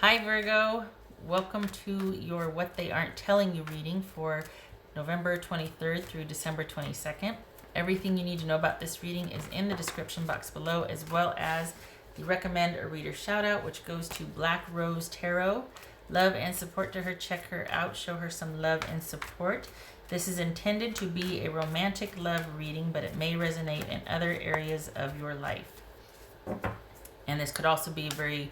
Hi Virgo, welcome to your What They Aren't Telling You reading for November 23rd through December 22nd. Everything you need to know about this reading is in the description box below, as well as the recommend a reader shout out, which goes to Black Rose Tarot. Love and support to her. Check her out, show her some love and support. This is intended to be a romantic love reading, but it may resonate in other areas of your life. And this could also be a very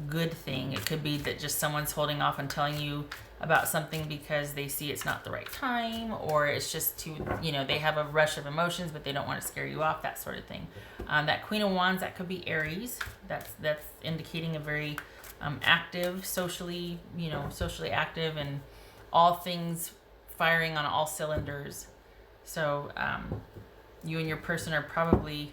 good thing. It could be that just someone's holding off on telling you about something because they see it's not the right time, or it's just too, they have a rush of emotions, but they don't want to scare you off, that sort of thing. That Queen of Wands, that could be Aries. That's indicating a very active, socially active, and all things firing on all cylinders. So you and your person are probably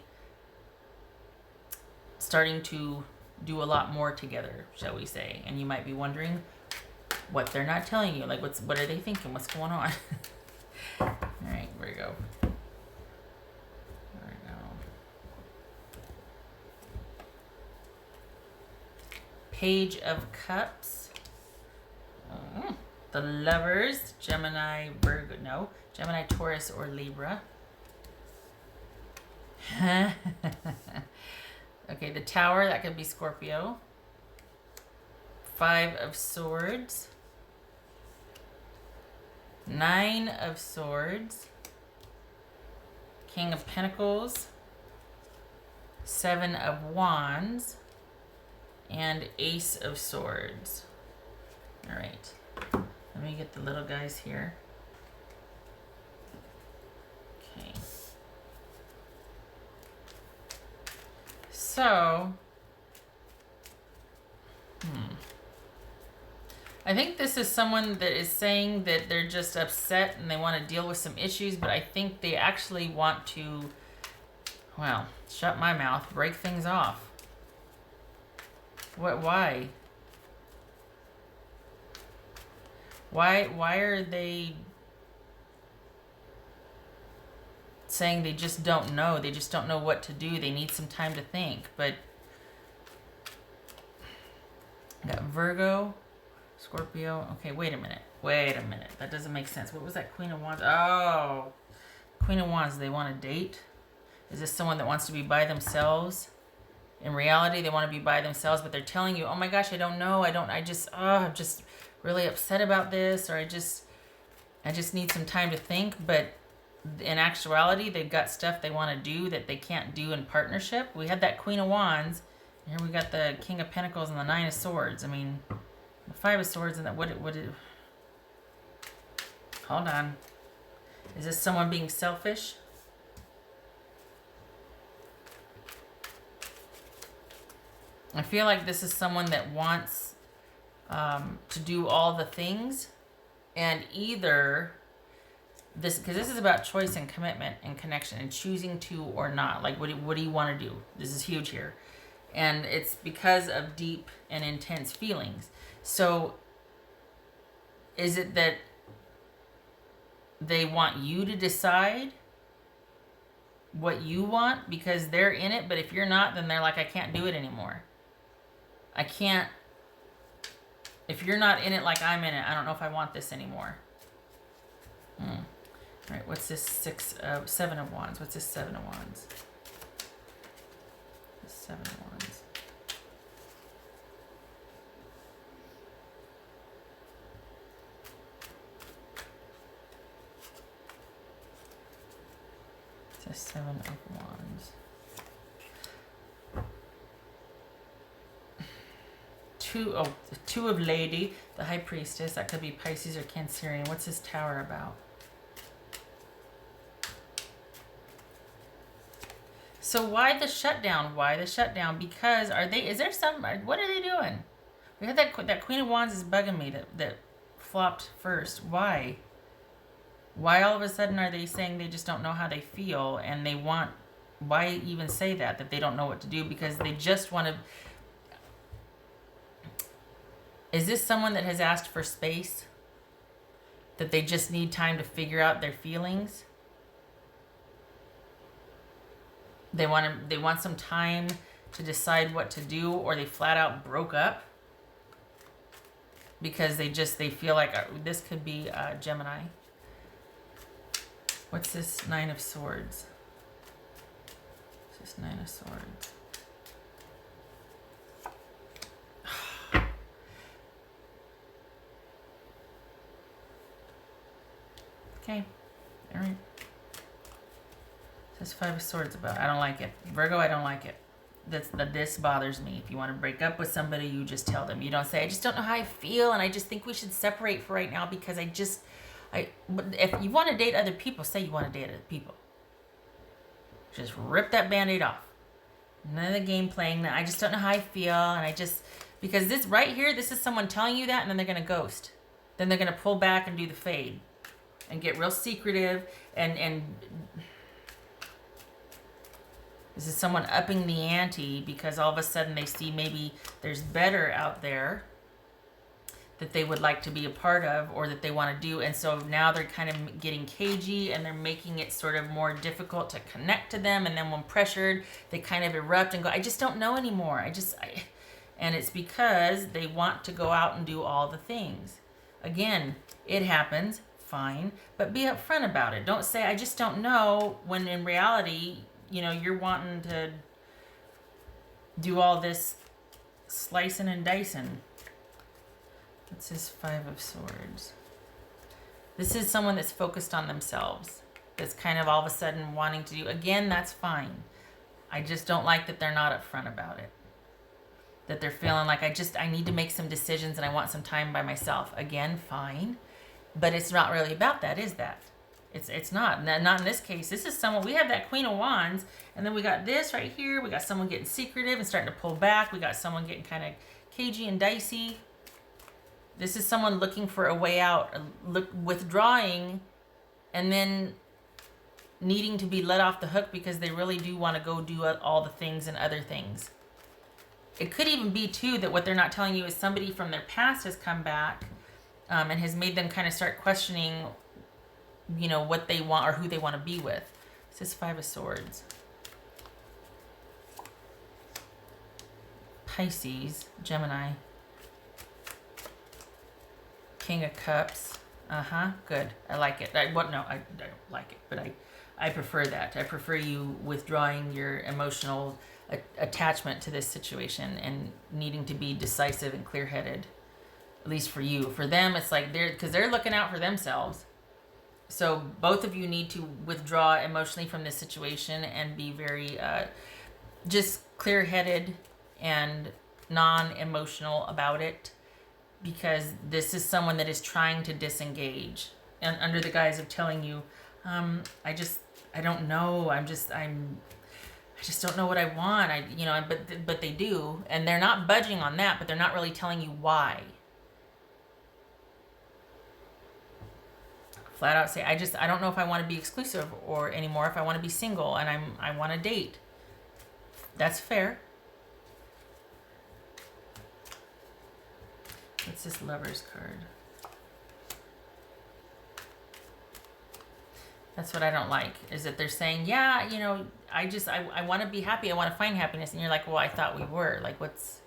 starting to do a lot more together, shall we say. And you might be wondering what they're not telling you. Like, what are they thinking? What's going on? All right, here we go. There we go. Page of Cups. The Lovers. Gemini, Virgo. No. Gemini, Taurus, or Libra. Okay, the Tower, that could be Scorpio. Five of Swords. Nine of Swords. King of Pentacles. Seven of Wands. And Ace of Swords. All right. Let me get the little guys here. Okay. So, I think this is someone that is saying that they're just upset and they want to deal with some issues, but I think they actually want to, well, shut my mouth, break things off. Why? Why are they saying they just don't know? They just don't know what to do. They need some time to think. But I got Virgo, Scorpio. Okay, wait a minute. That doesn't make sense. What was that Queen of Wands? Oh, Queen of Wands. They want to date? Is this someone that wants to be by themselves? In reality, they want to be by themselves, but they're telling you, oh my gosh, I don't know. I'm just really upset about this, or I just need some time to think. But in actuality, they've got stuff they want to do that they can't do in partnership. We had that Queen of Wands. Here we got the King of Pentacles and the Nine of Swords. I mean, the Five of Swords and that. Hold on. Is this someone being selfish? I feel like this is someone that wants to do all the things, and either this, because this is about choice and commitment and connection and choosing to or not. Like, what do you want to do? This is huge here. And it's because of deep and intense feelings. So is it that they want you to decide what you want because they're in it, but if you're not, then they're like, I can't do it anymore. I can't, if you're not in it like I'm in it, I don't know if I want this anymore. All right, what's this Seven of Wands? What's this Seven of Wands? Seven of Wands. It's a Seven of Wands. Two of Lady, the High Priestess. That could be Pisces or Cancerian. What's this Tower about? So why the shutdown? Because what are they doing? We had that Queen of Wands is bugging me that flopped first. Why? Why all of a sudden are they saying they just don't know how they feel, and why even say that they don't know what to do? Because they just want to. Is this someone that has asked for space? That they just need time to figure out their feelings? They want some time to decide what to do, or they flat out broke up. because they feel like this could be Gemini. What's this Nine of Swords? What's this Nine of Swords? Okay, all right. This Five of Swords about. I don't like it. Virgo, I don't like it. This bothers me. If you want to break up with somebody, you just tell them. You don't say, I just don't know how I feel, and I just think we should separate for right now because if you want to date other people, say you want to date other people. Just rip that Band-Aid off. None of the game playing. I just don't know how I feel, and because this right here, this is someone telling you that, and then they're going to ghost. Then they're going to pull back and do the fade. And get real secretive, and this is someone upping the ante because all of a sudden they see maybe there's better out there that they would like to be a part of or that they want to do, and so now they're kind of getting cagey and they're making it sort of more difficult to connect to them, and then when pressured they kind of erupt and go, I just don't know anymore. And it's because they want to go out and do all the things. Again, it happens. Fine, but be upfront about it. Don't say, I just don't know, when in reality, you're wanting to do all this slicing and dicing. What's this Five of Swords? This is someone that's focused on themselves. That's kind of all of a sudden wanting to do, again, that's fine. I just don't like that they're not upfront about it. That they're feeling like, I need to make some decisions and I want some time by myself. Again, fine. But it's not really about that, is that? It's not. Not in this case. This is someone, we have that Queen of Wands, and then we got this right here. We got someone getting secretive and starting to pull back. We got someone getting kind of cagey and dicey. This is someone looking for a way out, withdrawing, and then needing to be let off the hook because they really do want to go do all the things and other things. It could even be, too, that what they're not telling you is somebody from their past has come back and has made them kind of start questioning, what they want or who they want to be with. This is Five of Swords. Pisces, Gemini. King of Cups. Good. I like it. I don't like it, but I prefer that. I prefer you withdrawing your emotional attachment to this situation and needing to be decisive and clear-headed. At least for you. For them, it's like they're looking out for themselves. So both of you need to withdraw emotionally from this situation and be very just clear-headed and non-emotional about it, because this is someone that is trying to disengage and under the guise of telling you, I don't know. I just don't know what I want. But they do, and they're not budging on that, but they're not really telling you why. Flat out say, I don't know if I want to be exclusive or anymore, if I want to be single and I want to date. That's fair. What's this Lover's card? That's what I don't like, is that they're saying, yeah, I want to be happy. I want to find happiness. And you're like, well, I thought we were. Like, what's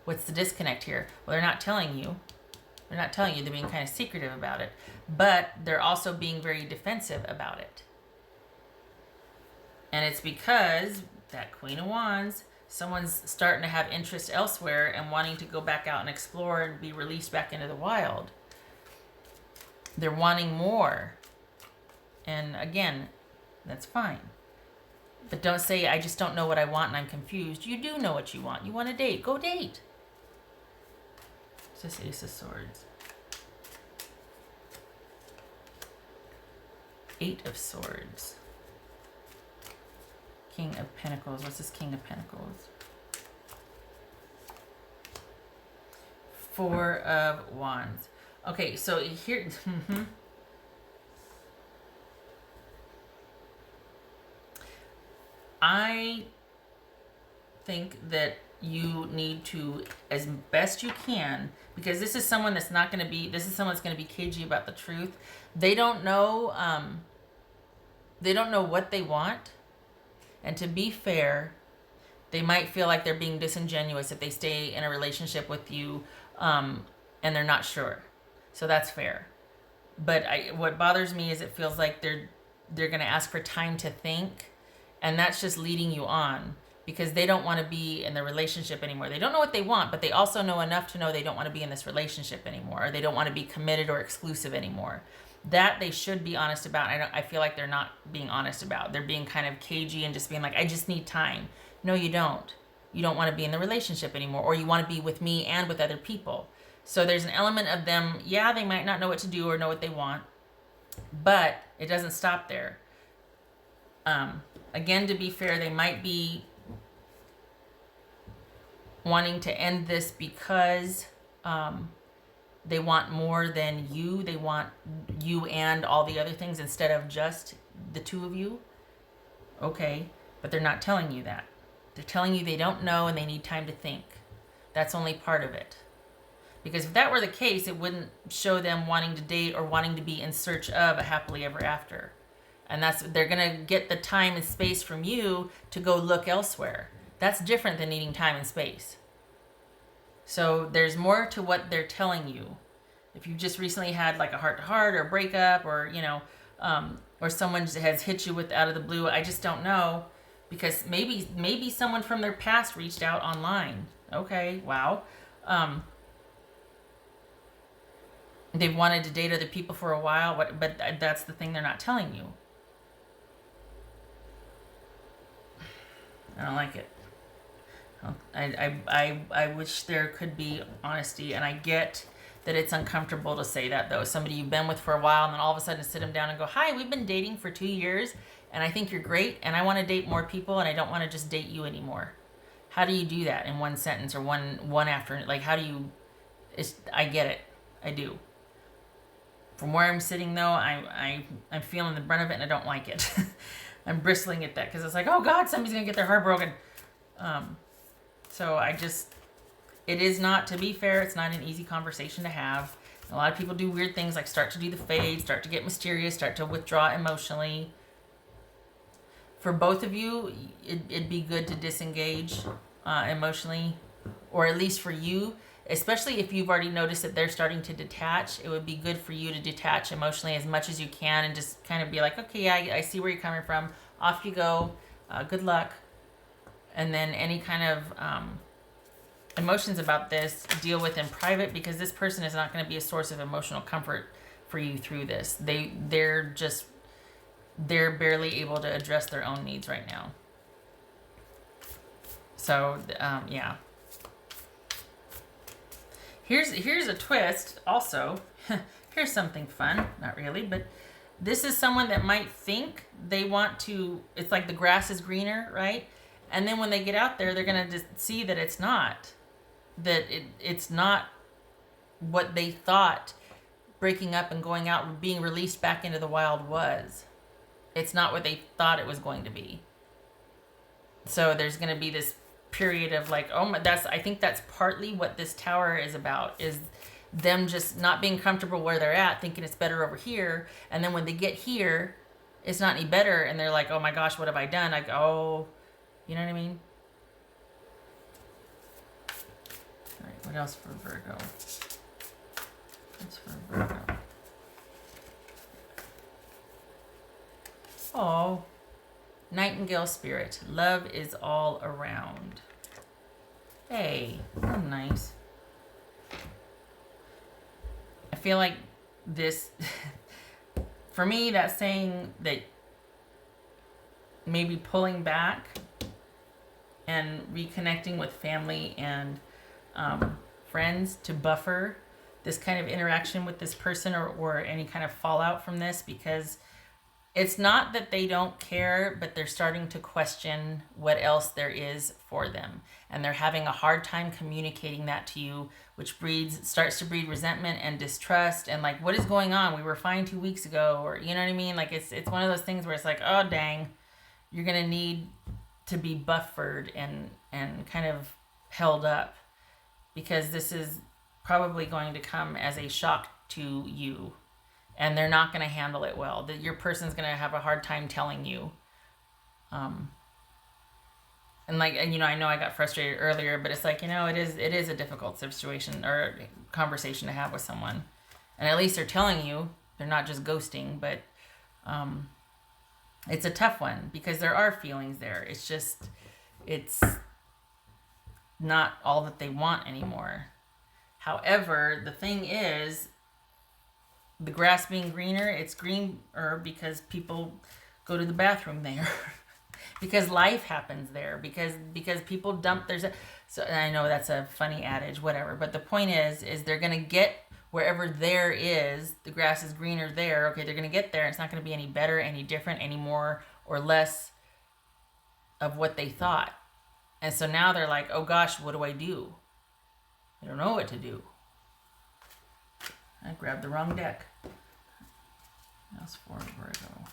the disconnect here? Well, they're not telling you. They're not telling you. They're being kind of secretive about it. But they're also being very defensive about it. And it's because that Queen of Wands, someone's starting to have interest elsewhere and wanting to go back out and explore and be released back into the wild. They're wanting more. And again, that's fine. But don't say, I just don't know what I want and I'm confused. You do know what you want. You want to date. Go date. It's this Ace of Swords. Eight of Swords. King of Pentacles. What's this King of Pentacles? Four of Wands. Okay, so here... I think that you need to, as best you can, because this is someone that's not going to be, this is someone that's going to be cagey about the truth. They don't know what they want. And to be fair, they might feel like they're being disingenuous if they stay in a relationship with you and they're not sure. So that's fair. But what bothers me is it feels like they're going to ask for time to think, and that's just leading you on because they don't want to be in the relationship anymore. They don't know what they want, but they also know enough to know they don't want to be in this relationship anymore, or they don't want to be committed or exclusive anymore. That they should be honest about. I feel like they're not being honest about. They're being kind of cagey and just being like, I just need time. No, you don't. You don't want to be in the relationship anymore, or you want to be with me and with other people. So there's an element of them, yeah, they might not know what to do or know what they want, but it doesn't stop there. Again, to be fair, they might be wanting to end this because they want more than you. They want you and all the other things instead of just the two of you. Okay, but they're not telling you that. They're telling you they don't know and they need time to think. That's only part of it. Because if that were the case, it wouldn't show them wanting to date or wanting to be in search of a happily ever after. And they're going to get the time and space from you to go look elsewhere. That's different than needing time and space. So there's more to what they're telling you. If you've just recently had like a heart-to-heart or a breakup, or, or someone has hit you with out of the blue, I just don't know. Because maybe someone from their past reached out online. Okay, wow. They've wanted to date other people for a while, but that's the thing they're not telling you. I don't like it. I wish there could be honesty, and I get that it's uncomfortable to say that, though. Somebody you've been with for a while, and then all of a sudden sit them down and go, hi, we've been dating for 2 years, and I think you're great, and I want to date more people, and I don't want to just date you anymore. How do you do that in one sentence or one after? Like, how do you... I get it. I do. From where I'm sitting, though, I'm feeling the brunt of it, and I don't like it. I'm bristling at that, because it's like, oh, God, somebody's going to get their heart broken. So it is not, to be fair, it's not an easy conversation to have. A lot of people do weird things, like start to do the fade, start to get mysterious, start to withdraw emotionally. For both of you, it'd be good to disengage emotionally, or at least for you, especially if you've already noticed that they're starting to detach. It would be good for you to detach emotionally as much as you can and just kind of be like, okay, yeah, I see where you're coming from. Off you go. Good luck. And then any kind of emotions about this, deal with in private, because this person is not going to be a source of emotional comfort for you through this. They're barely able to address their own needs right now. So, yeah. Here's a twist also. Here's something fun. Not really, but this is someone that might think they want to, it's like the grass is greener, right? And then when they get out there, they're going to just see that it's not. That it's not what they thought breaking up and going out and being released back into the wild was. It's not what they thought it was going to be. So there's going to be this period of like, oh my, I think that's partly what this tower is about, is them just not being comfortable where they're at, thinking it's better over here. And then when they get here, it's not any better. And they're like, oh my gosh, what have I done? Like, oh, you know what I mean? All right, what else for Virgo? What's for Virgo? Oh, Nightingale spirit. Love is all around. Hey, that's nice. I feel like this, for me, that's saying that maybe pulling back and reconnecting with family and friends to buffer this kind of interaction with this person, or any kind of fallout from this, because it's not that they don't care, but they're starting to question what else there is for them. And they're having a hard time communicating that to you, which starts to breed resentment and distrust. And like, what is going on? We were fine 2 weeks ago, or you know what I mean? Like it's one of those things where it's like, oh dang, you're going to need to be buffered and kind of held up, because this is probably going to come as a shock to you. And they're not going to handle it well. That your person's going to have a hard time telling you. And like, and, I know I got frustrated earlier, but it's like, it is a difficult situation or conversation to have with someone. And at least they're telling you, they're not just ghosting, but it's a tough one because there are feelings there. It's not all that they want anymore. However, the thing is, the grass being greener, it's greener because people go to the bathroom there. Because life happens there, because people dump their, so I know that's a funny adage, whatever, but the point is they're going to get wherever there is, the grass is greener there. Okay, they're going to get there. It's not going to be any better, any different, any more or less of what they thought. And so now they're like, oh gosh, what do? I don't know what to do. I grabbed the wrong deck. That's for Virgo.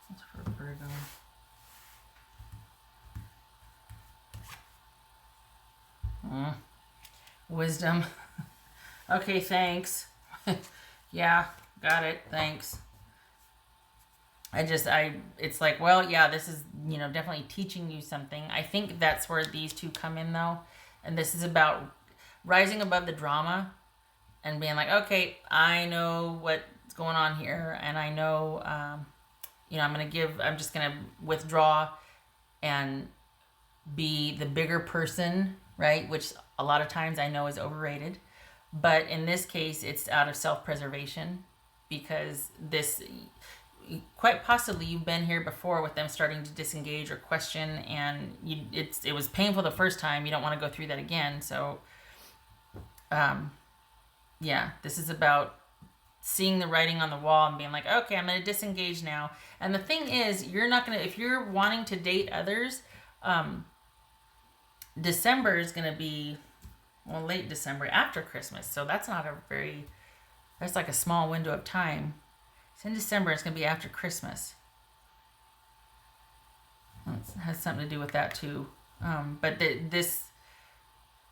That's for Virgo. Wisdom. Okay, thanks. Yeah, got it. Thanks. It's like, well, yeah, this is, definitely teaching you something. I think that's where these two come in, though. And this is about rising above the drama and being like, okay, I know what's going on here. And I know, I'm just going to withdraw and be the bigger person, right? Which a lot of times I know is overrated. But in this case, it's out of self-preservation because quite possibly you've been here before with them starting to disengage or question, and it was painful the first time. You don't want to go through that again. So, yeah, this is about seeing the writing on the wall and being like, okay, I'm going to disengage now. And the thing is, you're not going to, if you're wanting to date others, December is going to be, well, late December after Christmas. So that's that's like a small window of time. It's in December. It's going to be after Christmas. It has something to do with that too. But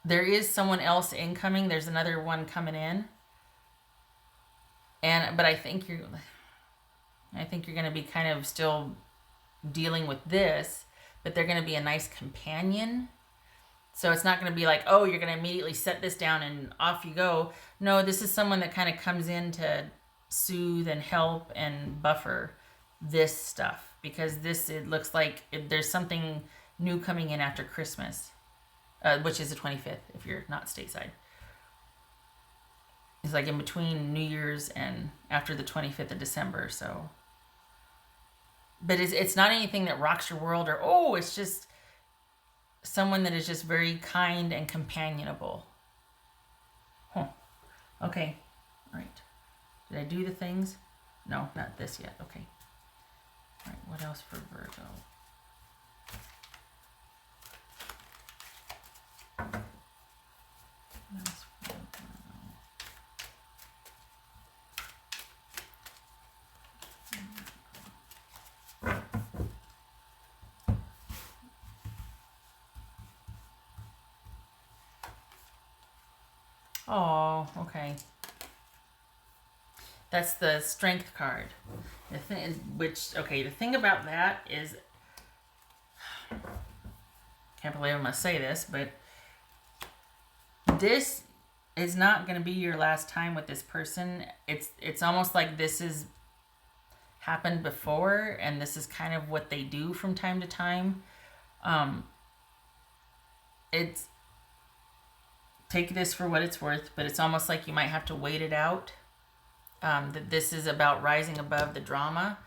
there is someone else incoming. There's another one coming in. But I think you're going to be kind of still dealing with this, but they're going to be a nice companion. So it's not going to be like, oh, you're going to immediately set this down and off you go. No, this is someone that kind of comes in to soothe and help and buffer this stuff, because it looks like there's something new coming in after Christmas, which is the 25th if you're not stateside. It's like in between New Year's and after the 25th of December. So, but it's not anything that rocks your world or, it's just someone that is just very kind and companionable. Okay. All right. Did I do the things? No, not this yet. Okay. All right. What else for Virgo? What else for Virgo? Oh, okay. That's the strength card. The thing about that is, can't believe I'm going to say this, but this is not going to be your last time with this person. It's almost like this has happened before, and this is kind of what they do from time to time. Take this for what it's worth, but it's almost like you might have to wait it out. That this is about rising above the drama,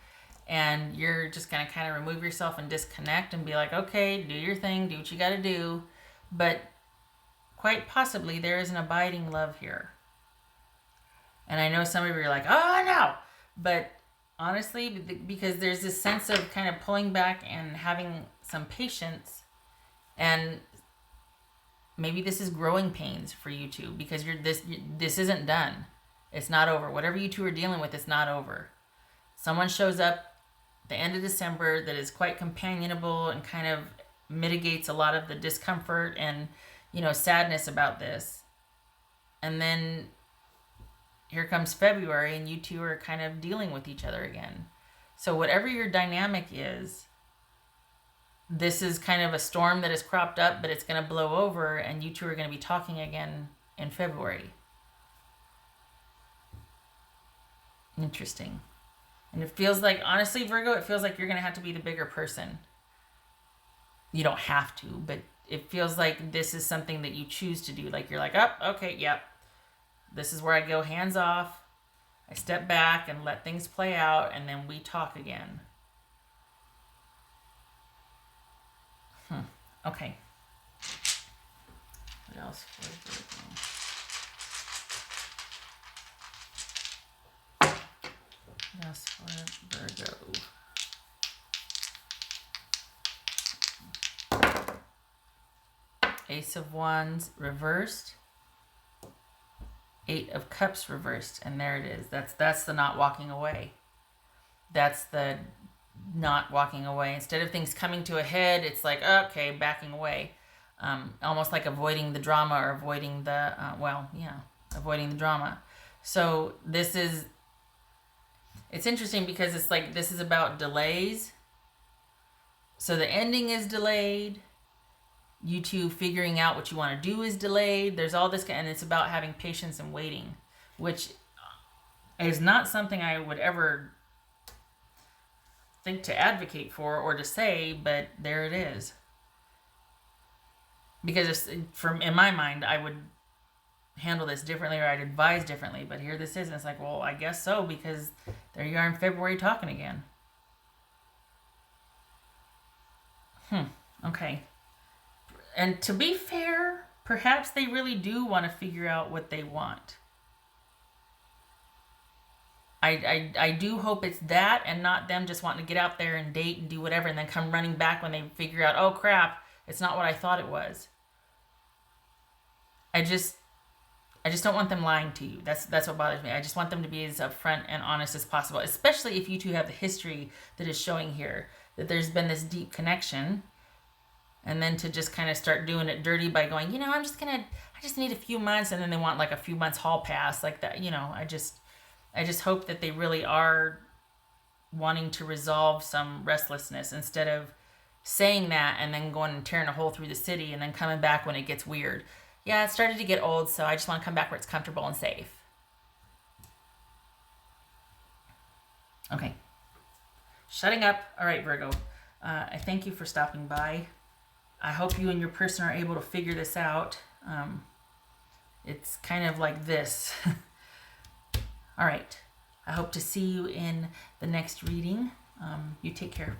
and you're just going to kind of remove yourself and disconnect and be like, okay, do your thing, do what you got to do. But quite possibly there is an abiding love here. And I know some of you are like, oh no, but honestly, because there's this sense of kind of pulling back and having some patience, and maybe this is growing pains for you two, because this isn't done. It's not over. Whatever you two are dealing with, it's not over. Someone shows up at the end of December that is quite companionable and kind of mitigates a lot of the discomfort and, sadness about this. And then here comes February and you two are kind of dealing with each other again. So whatever your dynamic is, this is kind of a storm that has cropped up, but it's going to blow over and you two are going to be talking again in February. Interesting. And it feels like, honestly, Virgo, it feels like you're going to have to be the bigger person. You don't have to, but it feels like this is something that you choose to do. Like you're like, oh, okay, yep. This is where I go hands off. I step back and let things play out, and then we talk again. Okay. What else for Virgo? What else for Virgo? Ace of Wands reversed. 8 of Cups reversed, and there it is. That's the not walking away. That's the not walking away. Instead of things coming to a head, it's like, okay, backing away. Almost like avoiding the drama or avoiding the, avoiding the drama. So it's interesting because it's like, this is about delays. So the ending is delayed. You two figuring out what you want to do is delayed. There's all this, and it's about having patience and waiting, which is not something I would ever think to advocate for or to say, but there it is. Because in my mind, I would handle this differently or I'd advise differently, but here this is, and it's like, well, I guess so, because there you are in February talking again. Okay. And to be fair, perhaps they really do want to figure out what they want. I do hope it's that and not them just wanting to get out there and date and do whatever and then come running back when they figure out, oh crap, it's not what I thought it was. I just don't want them lying to you. That's what bothers me. I just want them to be as upfront and honest as possible, especially if you two have the history that is showing here, that there's been this deep connection. And then to just kind of start doing it dirty by going, I just need a few months, and then they want like a few months hall pass like that. I just hope that they really are wanting to resolve some restlessness instead of saying that and then going and tearing a hole through the city and then coming back when it gets weird. Yeah, it started to get old, so I just want to come back where it's comfortable and safe. Okay. Shutting up. All right, Virgo. I thank you for stopping by. I hope you and your person are able to figure this out. It's kind of like this. All right. I hope to see you in the next reading. You take care.